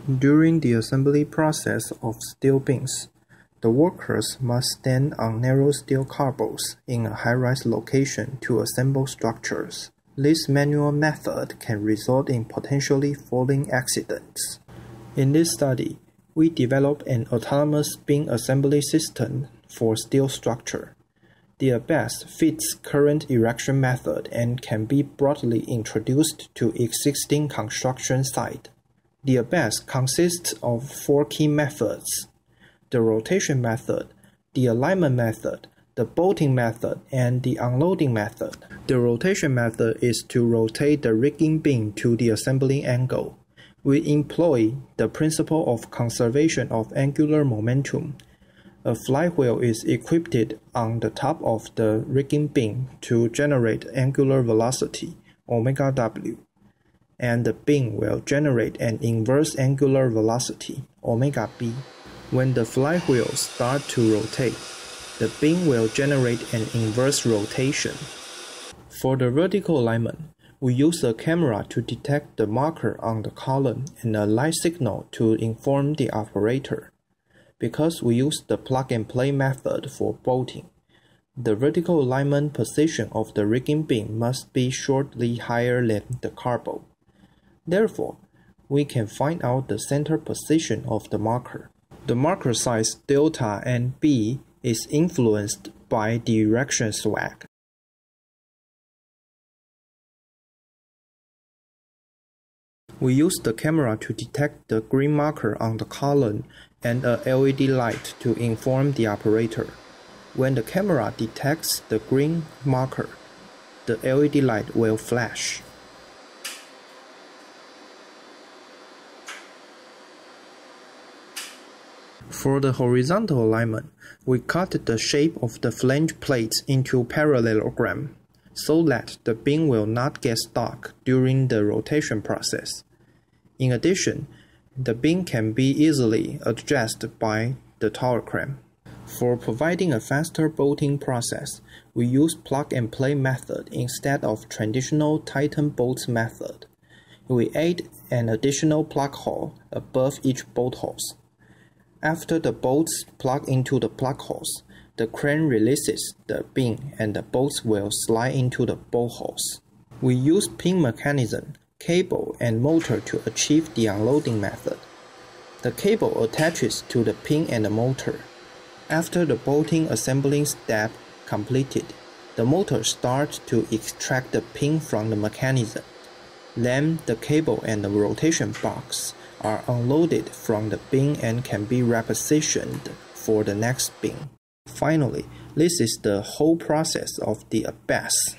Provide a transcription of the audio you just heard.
During the assembly process of steel beams, the workers must stand on narrow steel cables in a high-rise location to assemble structures. This manual method can result in potentially falling accidents. In this study, we developed an autonomous beam assembly system for steel structure. The ABAS fits current erection method and can be broadly introduced to existing construction site. The ABAS consists of 4 key methods: the rotation method, the alignment method, the bolting method, and the unloading method. The rotation method is to rotate the rigging beam to the assembly angle. We employ the principle of conservation of angular momentum. A flywheel is equipped on the top of the rigging beam to generate angular velocity, omega w, and the beam will generate an inverse angular velocity, omega b. When the flywheel starts to rotate, the beam will generate an inverse rotation. For the vertical alignment, we use a camera to detect the marker on the column and a light signal to inform the operator. Because we use the plug-and-play method for bolting, the vertical alignment position of the rigging beam must be shortly higher than the cable. Therefore, we can find out the center position of the marker. The marker size delta and b is influenced by the erection swag. We use the camera to detect the green marker on the column and a LED light to inform the operator. When the camera detects the green marker, the LED light will flash. For the horizontal alignment, we cut the shape of the flange plates into parallelogram so that the beam will not get stuck during the rotation process. In addition, the beam can be easily adjusted by the tower crane. For providing a faster bolting process, we use plug-and-play method instead of traditional Titan bolt method. We add an additional plug hole above each bolt holes. After the bolts plug into the plug holes, the crane releases the beam and the bolts will slide into the bolt holes. We use pin mechanism, cable, and motor to achieve the unloading method. The cable attaches to the pin and the motor. After the bolting assembling step completed, the motor starts to extract the pin from the mechanism. Then the cable and the rotation box are unloaded from the beam and can be repositioned for the next beam. Finally, this is the whole process of the ABAS.